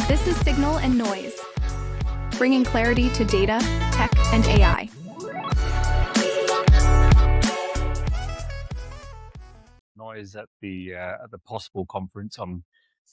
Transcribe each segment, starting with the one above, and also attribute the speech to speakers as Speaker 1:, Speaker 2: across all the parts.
Speaker 1: This is Signal and Noise, bringing clarity to data, tech, and AI.
Speaker 2: Noise at the Possible conference on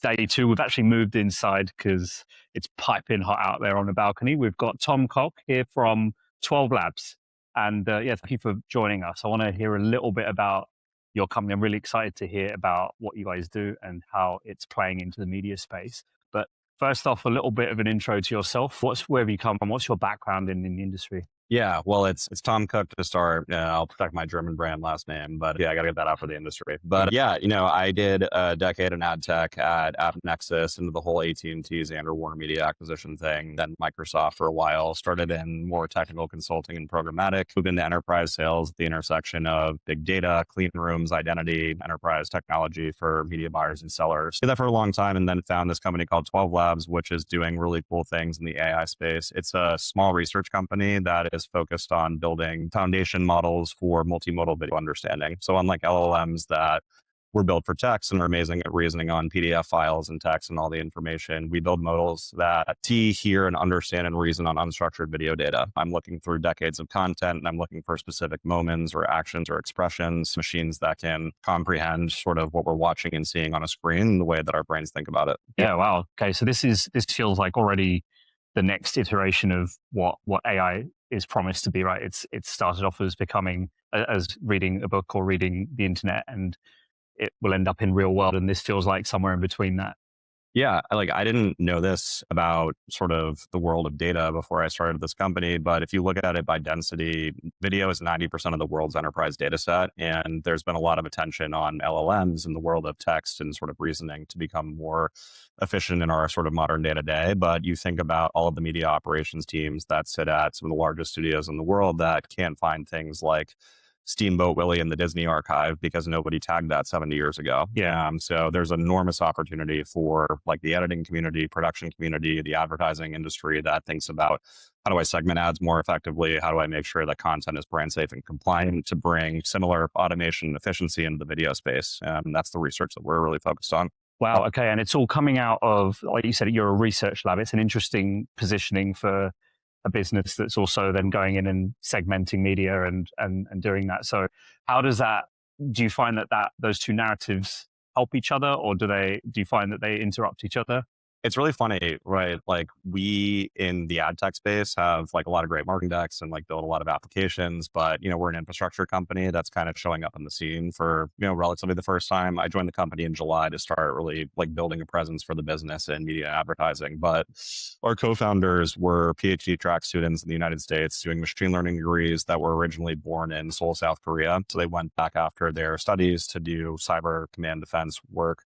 Speaker 2: day 2. We've actually moved inside because it's piping hot out there on the balcony. We've got Tom Koch here from 12 Labs. And thank you for joining us. I want to hear a little bit about your company. I'm really excited to hear about what you guys do and how it's playing into the media space. But first off, a little bit of an intro to yourself. Where have you come from? What's your background in the industry?
Speaker 3: Yeah, well, it's Tom Koch to start. I'll protect my German brand last name, but yeah, I got to get that out for the industry. But yeah, I did a decade in ad tech at AppNexus into the whole AT&T Xandr Warner Media acquisition thing. Then Microsoft for a while, started in more technical consulting and programmatic, moved into enterprise sales at the intersection of big data, clean rooms, identity, enterprise technology for media buyers and sellers. Did that for a long time and then found this company called 12 Labs, which is doing really cool things in the AI space. It's a small research company that is focused on building foundation models for multimodal video understanding. So unlike LLMs that were built for text and are amazing at reasoning on PDF files and text and all the information, we build models that see, hear, and understand and reason on unstructured video data. I'm looking through decades of content and I'm looking for specific moments or actions or expressions, machines that can comprehend sort of what we're watching and seeing on a screen the way that our brains think about it.
Speaker 2: Yeah, wow. Okay, so this feels like already the next iteration of what AI is promised to be, right? It started off as as reading a book or reading the internet, and it will end up in real world. And this feels like somewhere in between that.
Speaker 3: Yeah, I didn't know this about sort of the world of data before I started this company, but if you look at it by density, video is 90% of the world's enterprise data set. And there's been a lot of attention on LLMs in the world of text and sort of reasoning to become more efficient in our sort of modern day to day. But you think about all of the media operations teams that sit at some of the largest studios in the world that can't find things like Steamboat Willie in the Disney archive because nobody tagged that 70 years ago.
Speaker 2: Yeah.
Speaker 3: So there's enormous opportunity for like the editing community, production community, the advertising industry that thinks about how do I segment ads more effectively? How do I make sure that content is brand safe and compliant to bring similar automation and efficiency into the video space? That's the research that we're really focused on.
Speaker 2: Wow. Okay. And it's all coming out of, like you said, you're a research lab. It's an interesting positioning for a business that's also then going in and segmenting media and doing that. So how does that, do you find that those two narratives help each other, or do you find that they interrupt each other?
Speaker 3: It's really funny, right? Like we in the ad tech space have like a lot of great marketing decks and like build a lot of applications, but we're an infrastructure company that's kind of showing up in the scene for, relatively the first time. I joined the company in July to start really like building a presence for the business in media advertising. But our co-founders were PhD track students in the United States doing machine learning degrees that were originally born in Seoul, South Korea. So they went back after their studies to do cyber command defense work,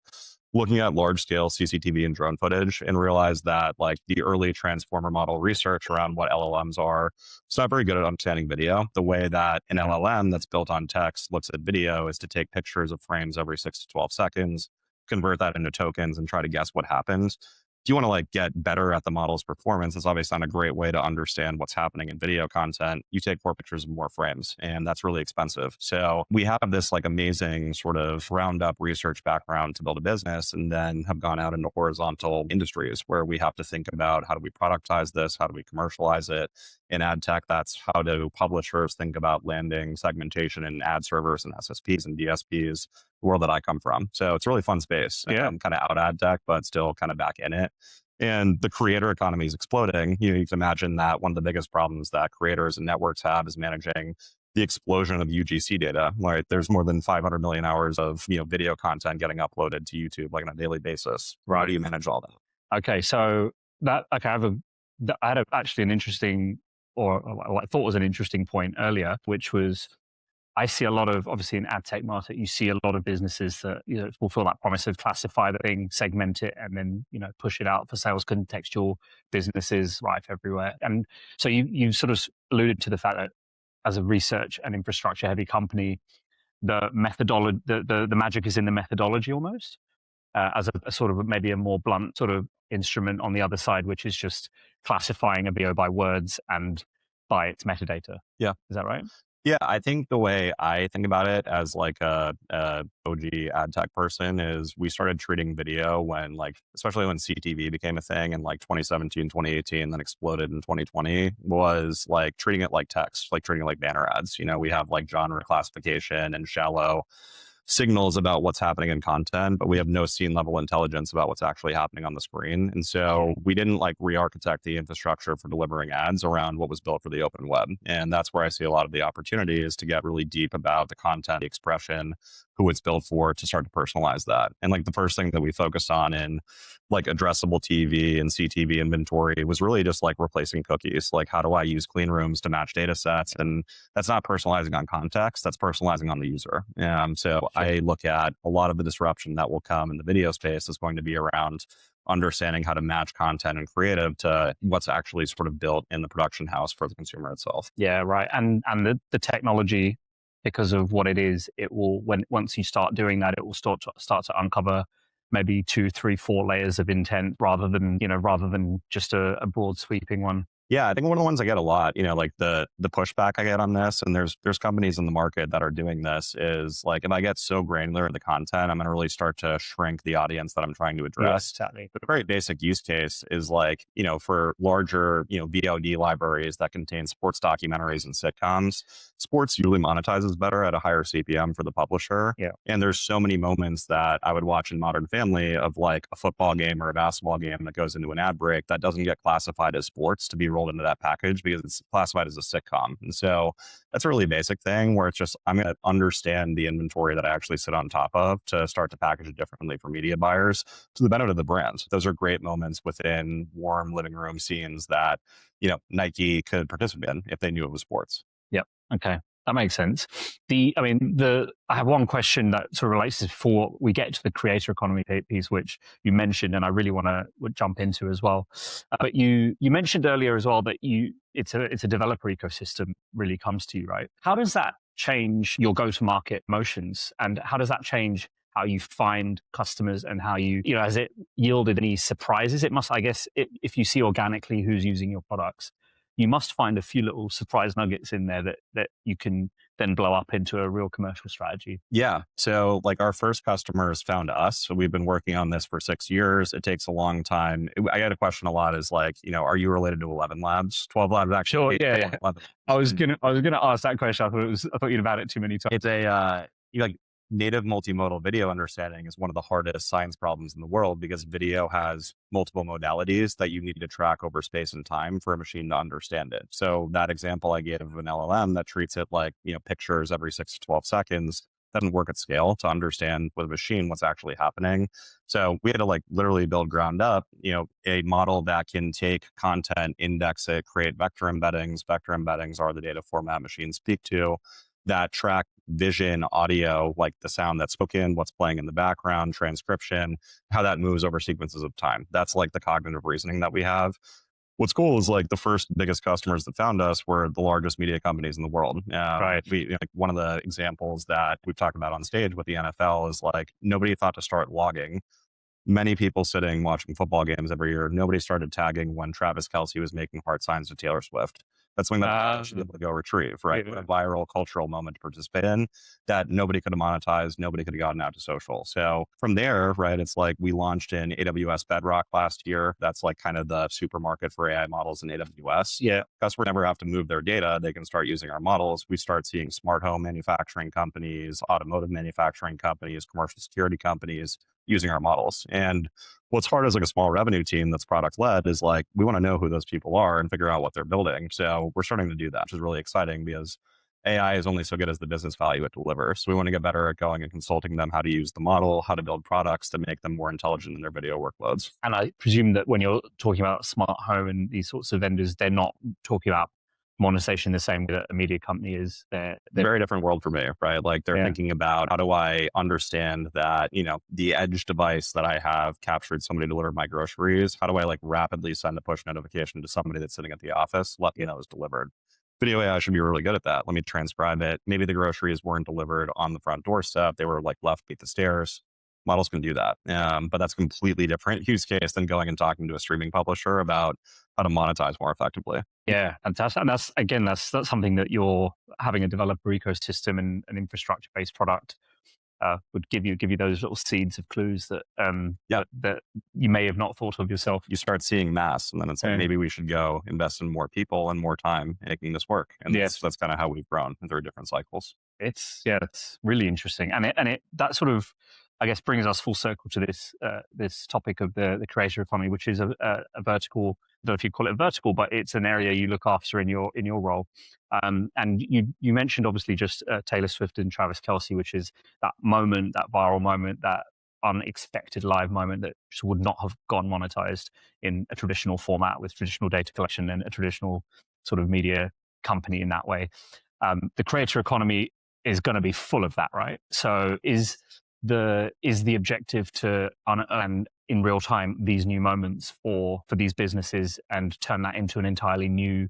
Speaker 3: looking at large-scale CCTV and drone footage, and realized that like the early transformer model research around what LLMs are, it's not very good at understanding video. The way that an LLM that's built on text looks at video is to take pictures of frames every 6 to 12 seconds, convert that into tokens, and try to guess what happens. If you want to like get better at the model's performance, it's obviously not a great way to understand what's happening in video content. You take more pictures of more frames, and that's really expensive. So we have this like amazing sort of roundup research background to build a business, and then have gone out into horizontal industries where we have to think about how do we productize this? How do we commercialize it? In ad tech, that's how do publishers think about landing segmentation in ad servers and SSPs and DSPs, the world that I come from. So it's a really fun space.
Speaker 2: Yeah.
Speaker 3: I'm kind of out ad tech, but still kind of back in it. And the creator economy is exploding. You can imagine that one of the biggest problems that creators and networks have is managing the explosion of UGC data. Right? There's more than 500 million hours of video content getting uploaded to YouTube like on a daily basis.
Speaker 2: Right.
Speaker 3: How do you manage all that?
Speaker 2: Okay, so I had actually an interesting, or what I thought was an interesting point earlier, which was I see a lot of, obviously in ad tech market, you see a lot of businesses that fulfill that promise of classify the thing, segment it, and then push it out for sales. Contextual businesses rife everywhere, and so you sort of alluded to the fact that as a research and infrastructure heavy company, the methodology, the magic is in the methodology almost, as a sort of maybe a more blunt sort of instrument on the other side, which is just classifying a video by words and by its metadata.
Speaker 3: Yeah,
Speaker 2: is that right?
Speaker 3: Yeah, I think the way I think about it as like a OG ad tech person is we started treating video when like, especially when CTV became a thing in like 2017, 2018, then exploded in 2020, was like treating it like text, like treating it like banner ads. You know, we have like genre classification and shallow signals about what's happening in content, but we have no scene level intelligence about what's actually happening on the screen. And so we didn't like re-architect the infrastructure for delivering ads around what was built for the open web. And that's where I see a lot of the opportunity is to get really deep about the content, the expression, who it's built for, to start to personalize that. And like the first thing that we focused on in like addressable TV and CTV inventory was really just like replacing cookies. Like, how do I use clean rooms to match data sets? And that's not personalizing on context, that's personalizing on the user. So I look at a lot of the disruption that will come in the video space is going to be around understanding how to match content and creative to what's actually sort of built in the production house for the consumer itself.
Speaker 2: Yeah, right. And the technology, because of what it is, it will once you start doing that, it will start to uncover maybe 2, 3, 4 layers of intent rather than just a broad sweeping one.
Speaker 3: Yeah, I think one of the ones I get a lot, like the pushback I get on this, and there's companies in the market that are doing this, is like, if I get so granular in the content, I'm going to really start to shrink the audience that I'm trying to address.
Speaker 2: Yes, exactly.
Speaker 3: But a very basic use case is like, for larger, VOD libraries that contain sports documentaries and sitcoms, sports usually monetizes better at a higher CPM for the publisher.
Speaker 2: Yeah.
Speaker 3: And there's so many moments that I would watch in Modern Family of like a football game or a basketball game that goes into an ad break that doesn't get classified as sports to be rolled into that package because it's classified as a sitcom. And so that's a really basic thing where it's just, I'm going to understand the inventory that I actually sit on top of to start to package it differently for media buyers to the benefit of the brand. Those are great moments within warm living room scenes that, Nike could participate in if they knew it was sports.
Speaker 2: Yep. Okay. That makes sense. I have one question that sort of relates to before we get to the creator economy piece, which you mentioned, and I really want to jump into as well. But you mentioned earlier as well that it's a developer ecosystem really comes to you, right? How does that change your go-to-market motions, and how does that change how you find customers and how has it yielded any surprises? It must, I guess, if you see organically who's using your products, you must find a few little surprise nuggets in there that you can then blow up into a real commercial strategy.
Speaker 3: Yeah. So like our first customers found us. So we've been working on this for 6 years. It takes a long time. I get a question a lot is like, are you related to 11 Labs? 12 Labs actually.
Speaker 2: Sure. Yeah.
Speaker 3: 11.
Speaker 2: I was gonna ask that question. I thought you'd about it too many times.
Speaker 3: It's like native multimodal video understanding is one of the hardest science problems in the world because video has multiple modalities that you need to track over space and time for a machine to understand it. So that example I gave of an LLM that treats it like, pictures every 6 to 12 seconds doesn't work at scale to understand with a machine what's actually happening. So we had to like literally build ground up, a model that can take content, index it, create vector embeddings. Vector embeddings are the data format machines speak to, that track vision, audio, like the sound that's spoken, what's playing in the background, transcription, how that moves over sequences of time. That's like the cognitive reasoning that we have. What's cool is like the first biggest customers that found us were the largest media companies in the world.
Speaker 2: Right.
Speaker 3: Like one of the examples that we've talked about on stage with the NFL is like nobody thought to start logging. Many people sitting watching football games every year, nobody started tagging when Travis Kelce was making heart signs to Taylor Swift. That's something that should be able to go retrieve, right? A viral cultural moment to participate in that nobody could have monetized, nobody could have gotten out to social. So from there, right, it's like we launched in AWS Bedrock last year. That's like kind of the supermarket for AI models in AWS.
Speaker 2: Yeah.
Speaker 3: Customers never have to move their data. They can start using our models. We start seeing smart home manufacturing companies, automotive manufacturing companies, commercial security companies using our models. And what's hard as like a small revenue team that's product led is like, we want to know who those people are and figure out what they're building. So we're starting to do that, which is really exciting because AI is only so good as the business value it delivers. So we want to get better at going and consulting them how to use the model, how to build products to make them more intelligent in their video workloads.
Speaker 2: And I presume that when you're talking about smart home and these sorts of vendors, they're not talking about monetization the same way that a media company is. They're
Speaker 3: very different world for me, right? Like they're thinking about how do I understand that, the edge device that I have captured somebody delivered my groceries. How do I like rapidly send a push notification to somebody that's sitting at the office, let me know it's delivered. Video AI should be really good at that. Let me transcribe it. Maybe the groceries weren't delivered on the front doorstep. They were like left beneath the stairs. models can do that. But that's a completely different use case than going and talking to a streaming publisher about how to monetize more effectively.
Speaker 2: Yeah, fantastic. And that's again, that's something that you're having a developer ecosystem and an infrastructure based product would give you those little seeds of clues that that you may have not thought of yourself.
Speaker 3: You start seeing mass, and then it's like maybe we should go invest in more people and more time making this work. And that's kind of how we've grown through different cycles.
Speaker 2: It's really interesting, and it that sort of, I guess, brings us full circle to this topic of the creator economy, which is a vertical. I don't know if you call it a vertical, but it's an area you look after in your role. And you mentioned obviously just Taylor Swift and Travis Kelce, which is that moment, that viral moment, that unexpected live moment that just would not have gone monetized in a traditional format with traditional data collection and a traditional sort of media company in that way. The creator economy is going to be full of that, right? So is the objective to unearn in real time these new moments for these businesses and turn that into an entirely new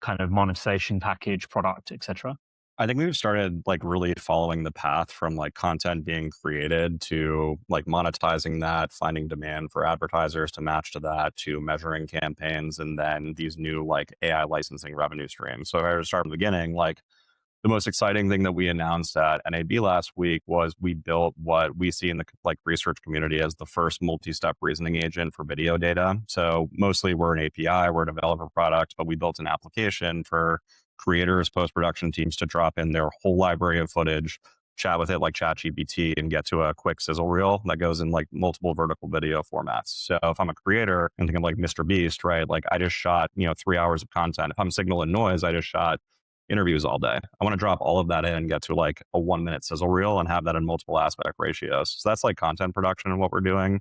Speaker 2: kind of monetization package, product, etc.?
Speaker 3: I think we've started like really following the path from like content being created to like monetizing that, finding demand for advertisers to match to that, to measuring campaigns, and then these new like AI licensing revenue streams. So if I were to start from the beginning, like the most exciting thing that we announced at NAB last week was we built what we see in the like research community as the first multi-step reasoning agent for video data. So mostly we're an API, we're a developer product, but we built an application for creators, post-production teams to drop in their whole library of footage, chat with it like ChatGPT, and get to a quick sizzle reel that goes in like multiple vertical video formats. So if I'm a creator and think of like Mr. Beast, right? Like I just shot, 3 hours of content. If I'm Signal and Noise, I just shot interviews all day. I want to drop all of that in and get to like a 1 minute sizzle reel and have that in multiple aspect ratios. So that's like content production and what we're doing.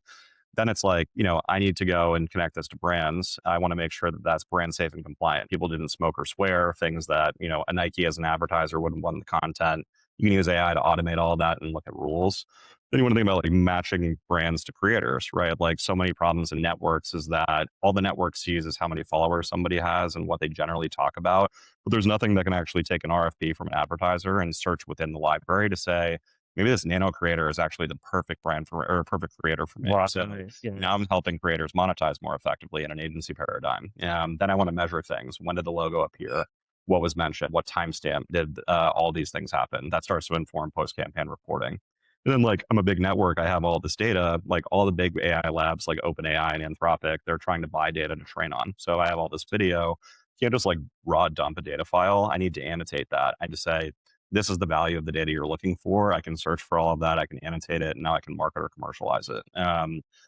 Speaker 3: Then it's like, I need to go and connect this to brands. I want to make sure that that's brand safe and compliant. People didn't smoke or swear, things that, a Nike as an advertiser wouldn't want the content. You can use AI to automate all of that and look at rules. Then you want to think about like matching brands to creators, right? Like so many problems in networks is that all the network sees is how many followers somebody has and what they generally talk about. But there's nothing that can actually take an RFP from an advertiser and search within the library to say, maybe this nano creator is actually the perfect brand for, or perfect creator for me.
Speaker 2: Right.
Speaker 3: So now I'm helping creators monetize more effectively in an agency paradigm. Then I want to measure things. When did the logo appear? What was mentioned? What timestamp did all these things happen? That starts to inform post-campaign reporting. And then like I'm a big network, I have all this data, like all the big AI labs like OpenAI and Anthropic, they're trying to buy data to train on. So I have all this video. You can't just like raw dump a data file. I need to annotate that. I just say, this is the value of the data you're looking for. I can search for all of that. I can annotate it. And now I can market or commercialize it.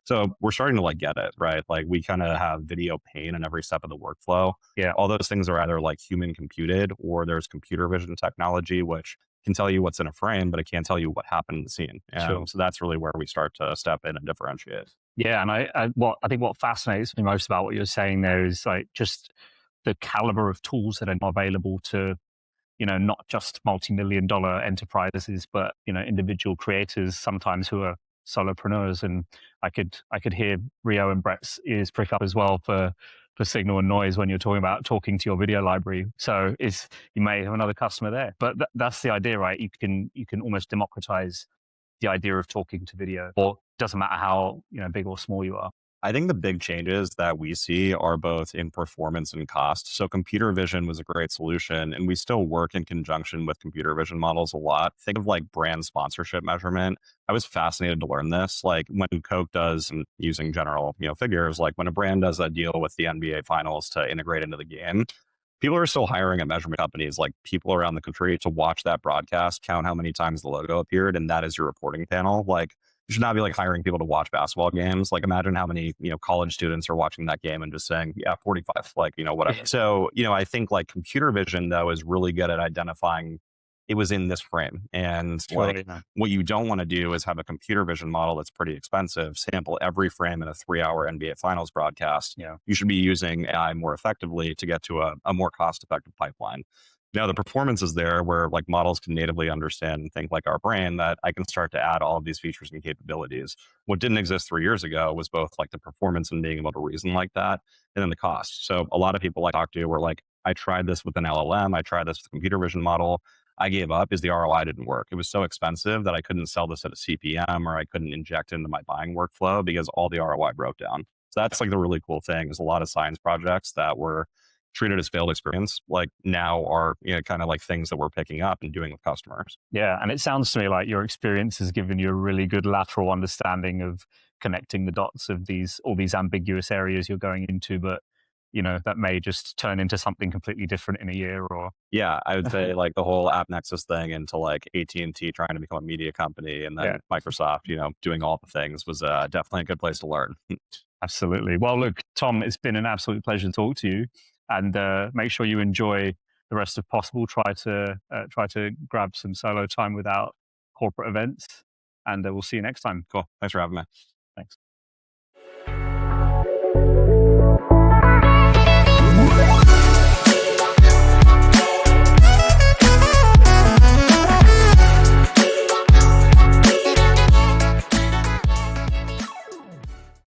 Speaker 3: So we're starting to like get it, right? Like we kind of have video pain in every step of the workflow.
Speaker 2: Yeah.
Speaker 3: All those things are either like human computed or there's computer vision technology, which can tell you what's in a frame, but it can't tell you what happened in the scene.
Speaker 2: Sure.
Speaker 3: So that's really where we start to step in and differentiate.
Speaker 2: Yeah. And I think what fascinates me most about what you're saying there is like just the caliber of tools that are available to, not just multi-million-dollar enterprises, but, individual creators sometimes who are solopreneurs. And I could hear Rio and Brett's ears prick up as well for Signal and Noise when you're talking to your video library. So you may have another customer there, but that's the idea, right? You can almost democratize the idea of talking to video, or doesn't matter how, big or small you are.
Speaker 3: I think the big changes that we see are both in performance and cost. So computer vision was a great solution, and we still work in conjunction with computer vision models a lot. Think of like brand sponsorship measurement. I was fascinated to learn this. Like when Coke does, and using general, figures, like when a brand does a deal with the NBA finals to integrate into the game, people are still hiring at measurement companies, like people around the country, to watch that broadcast, count how many times the logo appeared, and that is your reporting panel. Like you should not be like hiring people to watch basketball games. Like imagine how many, college students are watching that game and just saying, yeah, 45, like, whatever. Yeah. So, I think like computer vision though is really good at identifying it was in this frame. And like what you don't want to do is have a computer vision model that's pretty expensive, sample every frame in a 3-hour NBA finals broadcast.
Speaker 2: Yeah.
Speaker 3: You should be using AI more effectively to get to a more cost-effective pipeline. Now the performance is there where like models can natively understand and think like our brain, that I can start to add all of these features and capabilities. What didn't exist 3 years ago was both like the performance and being able to reason like that, and then the cost. So a lot of people I talk to were like, I tried this with an LLM, I tried this with a computer vision model. I gave up is the ROI didn't work. It was so expensive that I couldn't sell this at a CPM, or I couldn't inject into my buying workflow because all the ROI broke down. So that's like the really cool thing is a lot of science projects that were treated as failed experience, like now are, kind of like things that we're picking up and doing with customers.
Speaker 2: Yeah. And it sounds to me like your experience has given you a really good lateral understanding of connecting the dots of all these ambiguous areas you're going into, but that may just turn into something completely different in a year or.
Speaker 3: Yeah, I would say like the whole App Nexus thing into like AT&T trying to become a media company, and then Microsoft, doing all the things was definitely a good place to learn.
Speaker 2: Absolutely. Well, look, Tom, it's been an absolute pleasure to talk to you, and make sure you enjoy the rest of Possible. Try to grab some solo time without corporate events, and we'll see you next time.
Speaker 3: Cool. Thanks for having me.